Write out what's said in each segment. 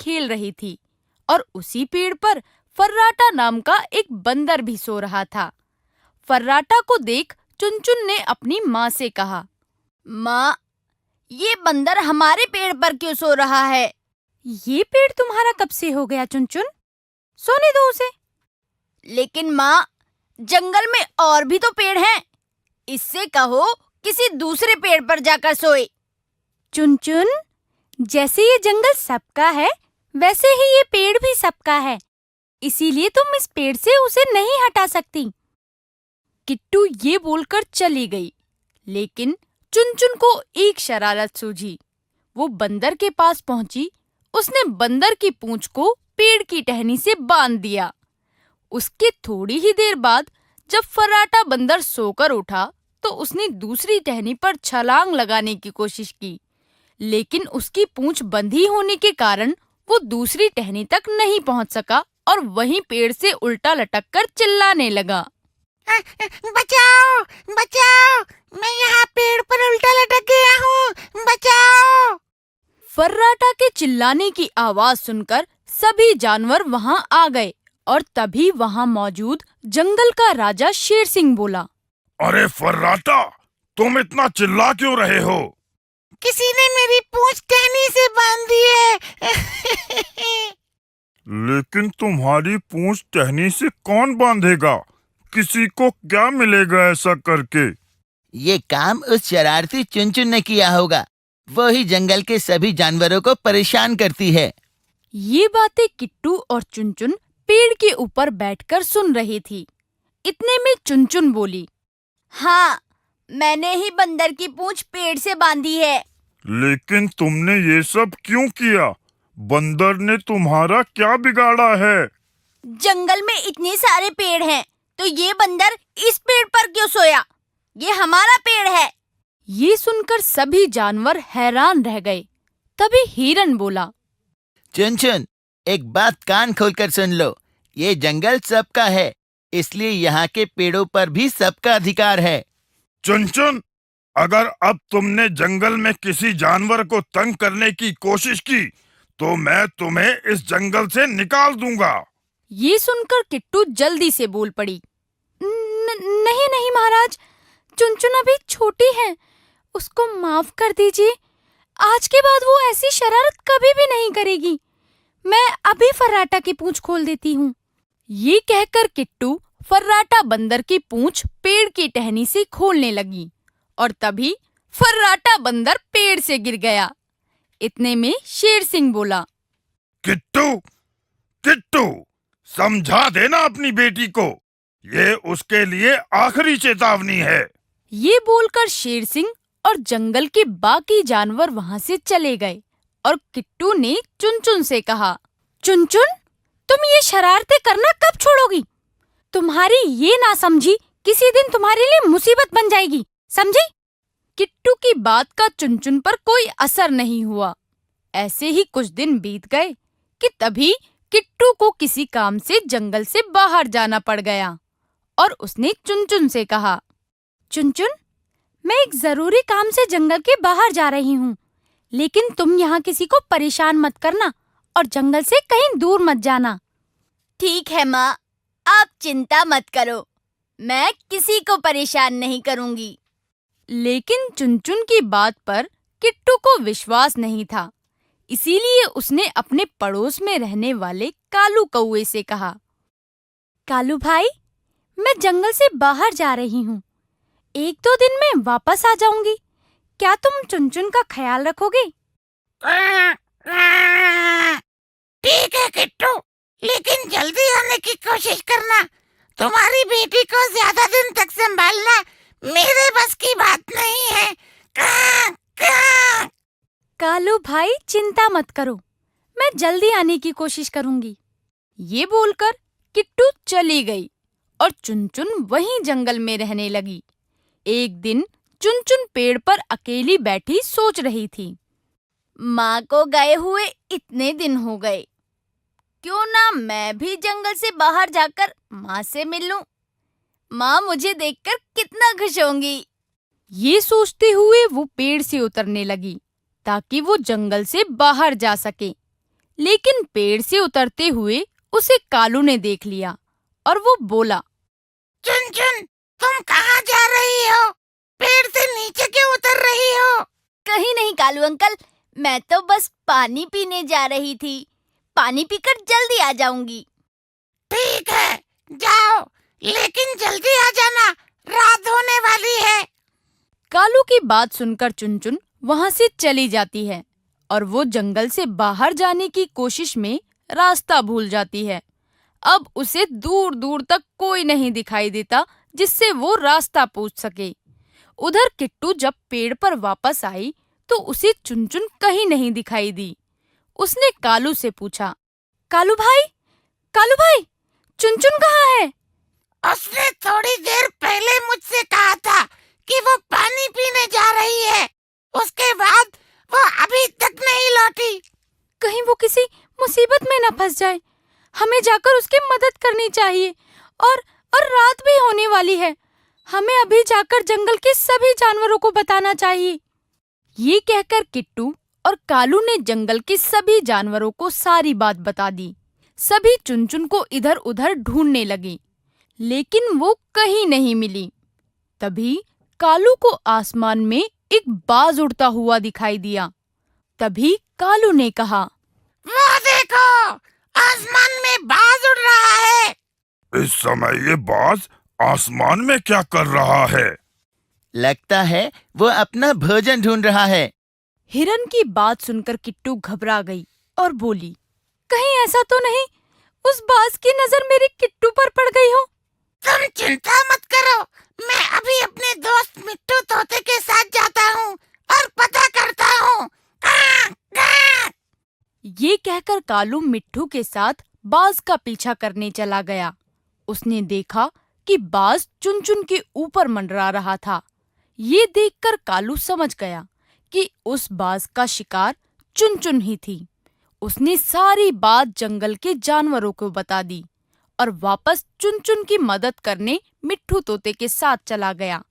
खेल रही थी और उसी पेड़ पर फर्राटा नाम का एक बंदर भी सो रहा था। फर्राटा को देख चुनचुन ने अपनी माँ से कहा, माँ, ये बंदर हमारे पेड़ पर क्यों सो रहा है? ये पेड़ तुम्हारा कब से हो गया चुनचुन? सोने दो उसे। लेकिन माँ, जंगल में और भी तो पेड़ हैं। इससे कहो किसी दूसरे पेड़ पर जाकर सोए। चुनचुन, जैसे ये जंगल सबका है, वैसे ही ये पेड़ भी सबका है। इसीलिए तुम इस पेड़ से उसे नहीं हटा सकती। किट्टू ये बोलकर चली गई, लेकिन चुनचुन को एक शरारत सूझी। वो बंदर के पास पहुंची। उसने बंदर की पूंछ को पेड़ की टहनी से बांध दिया। उसके थोड़ी ही देर बाद जब फर्राटा बंदर सोकर उठा तो उसने दूसरी टहनी पर छलांग लगाने की कोशिश की, लेकिन उसकी पूंछ बंधी होने के कारण वो दूसरी टहनी तक नहीं पहुंच सका और वहीं पेड़ से उल्टा लटक कर चिल्लाने लगा, बचाओ, बचाओ, मैं यहाँ पेड़ पर उल्टा लटक गया हूँ, बचाओ। फर्राटा के चिल्लाने की आवाज सुनकर सभी जानवर वहां आ गए और तभी वहां मौजूद जंगल का राजा शेर सिंह बोला, अरे फर्राटा, तुम इतना चिल्ला क्यों रहे हो? किसी ने मेरी पूंछ टहनी से बांध दी है। लेकिन तुम्हारी पूंछ टहनी से कौन बांधेगा? किसी को क्या मिलेगा ऐसा करके? ये काम उस शरारती चुनचुन ने किया होगा। वो ही जंगल के सभी जानवरों को परेशान करती है। ये बातें किट्टू और चुनचुन पेड़ के ऊपर बैठकर सुन रही थी। इतने में चुनचुन बोली, हाँ, मैंने ही बंदर की पूंछ पेड़ से बांधी है। लेकिन तुमने ये सब क्यों किया? बंदर ने तुम्हारा क्या बिगाड़ा है? जंगल में इतने सारे पेड़ हैं, तो ये बंदर इस पेड़ पर क्यों सोया? ये हमारा पेड़ है। ये सुनकर सभी जानवर हैरान रह गए। तभी हिरन बोला, चुनचुन, एक बात कान खोलकर सुन लो। ये जंगल सबका है, इसलिए यहाँ के पेड़ों पर भी सबका अधिकार है। चुनचुन, अगर अब तुमने जंगल में किसी जानवर को तंग करने की कोशिश की तो मैं तुम्हें इस जंगल से निकाल दूंगा। ये सुनकर किट्टू जल्दी से बोल पड़ी, नहीं नहीं महाराज, चुनचुन अभी छोटी है, उसको माफ कर दीजिए। आज के बाद वो ऐसी शरारत कभी भी नहीं करेगी। मैं अभी फर्राटा की पूंछ खोल देती हूँ। ये कहकर किट्टू फर्राटा बंदर की पूंछ पेड़ की टहनी से खोलने लगी और तभी फर्राटा बंदर पेड़ से गिर गया। इतने में शेर सिंह बोला, किट्टू, किट्टू, समझा देना अपनी बेटी को। ये उसके लिए आखिरी चेतावनी है। ये बोलकर शेर सिंह और जंगल के बाकी जानवर वहां से चले गए और किट्टू ने चुनचुन से कहा, चुनचुन, तुम ये शरारतें करना कब छोड़ोगी? तुम्हारी ये नासमझी किसी दिन तुम्हारे लिए मुसीबत बन जाएगी, समझी? किट्टू की बात का चुनचुन पर कोई असर नहीं हुआ। ऐसे ही कुछ दिन बीत गए कि तभी किट्टू को किसी काम से जंगल से बाहर जाना पड़ गया और उसने चुनचुन से कहा, चुनचुन, मैं एक जरूरी काम से जंगल के बाहर जा रही हूँ, लेकिन तुम यहाँ किसी को परेशान मत करना और जंगल से कहीं दूर मत जाना। ठीक है माँ, आप चिंता मत करो, मैं किसी को परेशान नहीं करूँगी। लेकिन चुनचुन की बात पर किट्टू को विश्वास नहीं था, इसीलिए उसने अपने पड़ोस में रहने वाले कालू कौवे से कहा, कालू भाई, मैं जंगल से बाहर जा रही हूँ, 1-2 दिन में वापस आ जाऊंगी। क्या तुम चुनचुन का ख्याल रखोगे? ठीक है किट्टू, लेकिन जल्दी आने की कोशिश करना। तुम्हारी बेटी को ज्यादा दिन तक संभालना मेरे बस की बात नहीं है। कालू भाई, चिंता मत करो, मैं जल्दी आने की कोशिश करूंगी। ये बोलकर किट्टू चली गई और चुनचुन वहीं जंगल में रहने लगी। एक दिन चुनचुन पेड़ पर अकेली बैठी सोच रही थी, माँ को गए हुए इतने दिन हो गए, क्यों ना मैं भी जंगल से बाहर जाकर माँ से मिल लूं। माँ मुझे देखकर कितना खुश होंगी। ये सोचते हुए वो पेड़ से उतरने लगी ताकि वो जंगल से बाहर जा सके। लेकिन पेड़ से उतरते हुए उसे कालू ने देख लिया और वो बोला, चुन, तुम कहाँ जा रही हो? पेड़ से नीचे क्यों उतर रही हो? कहीं नहीं कालू अंकल, मैं तो बस पानी पीने जा रही थी। पानी पीकर जल्दी आ जाऊंगी। ठीक है, जाओ, लेकिन जल्दी आ जाना, रात होने वाली है। कालू की बात सुनकर चुनचुन वहां से चली जाती है और वो जंगल से बाहर जाने की कोशिश में रास्ता भूल जाती है। अब उसे दूर दूर तक कोई नहीं दिखाई देता जिससे वो रास्ता पूछ सके। उधर किट्टू जब पेड़ पर वापस आई तो उसे चुनचुन कहीं नहीं दिखाई दी। उसने कालू से पूछा, कालू भाई, चुनचुन कहाँ है? उसने थोड़ी देर पहले मुझसे कहा था कि वो पानी पीने जा रही है। उसके बाद वो अभी तक नहीं लौटी। कहीं वो किसी मुसीबत में न फंस जाए। हमें जाकर उसकी मदद करनी चाहिए। और रात भी होने वाली है। हमें अभी जाकर जंगल के सभी जानवरों को बताना चाहिए। ये कहकर किट्टू और कालू ने जंगल के सभी जानवरों को सारी बात बता दी। सभी चुनचुन को इधर उधर ढूंढने लगे, लेकिन वो कहीं नहीं मिली। तभी कालू को आसमान में एक बाज उड़ता हुआ दिखाई दिया। तभी कालू ने कहा, वो देखो, आसमान में बाज उड़ रहा है। इस समय ये बाज आसमान में क्या कर रहा है? लगता है वो अपना भोजन ढूंढ रहा है। हिरन की बात सुनकर किट्टू घबरा गई और बोली, कहीं ऐसा तो नहीं उस बाज की नजर मेरे किट्टू पर पड़ गई हो? तुम चिंता मत करो, मैं अभी अपने दोस्त मिट्टू तोते के साथ जाता हूँ और पता करता हूँ। ये कहकर कालू मिट्ठू के साथ बाज का पीछा करने चला गया। उसने देखा कि बाज चुनचुन के ऊपर मंडरा रहा था। ये देखकर कालू समझ गया कि उस बाज का शिकार चुनचुन ही थी। उसने सारी बात जंगल के जानवरों को बता दी और वापस चुनचुन की मदद करने मिट्ठू तोते के साथ चला गया।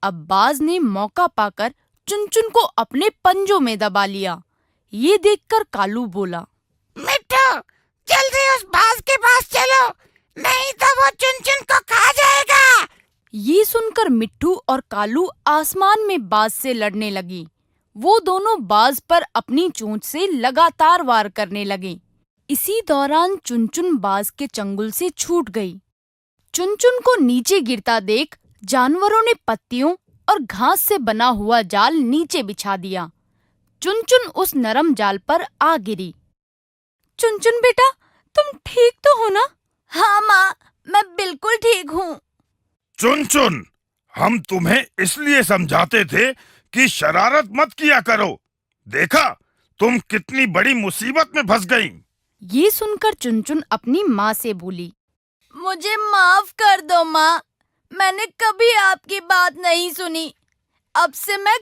अब बाज ने मौका पाकर चुनचुन को अपने पंजों में दबा लिया। ये देखकर कालू बोला, मिट्टू, जल्दी उस बाज के पास चलो, नहीं तो वो चुनचुन को खा जाएगा। ये सुनकर मिट्ठू और कालू आसमान में बाज से लड़ने लगी। वो दोनों बाज पर अपनी चोंच से लगातार वार करने लगे। इसी दौरान चुनचुन बाज के चंगुल से छूट गई। चुनचुन को नीचे गिरता देख जानवरों ने पत्तियों और घास से बना हुआ जाल नीचे बिछा दिया। चुनचुन उस नरम जाल पर आ गिरी। चुनचुन बेटा, तुम ठीक तो हो ना? हाँ माँ, मैं बिल्कुल ठीक हूँ। चुन, हम तुम्हें इसलिए समझाते थे कि शरारत मत किया करो। देखा, तुम कितनी बड़ी मुसीबत में फंस गई। ये सुनकर चुनचुन अपनी माँ से बोली, मुझे माफ कर दो माँ, मैंने कभी आपकी बात नहीं सुनी। अब से मैं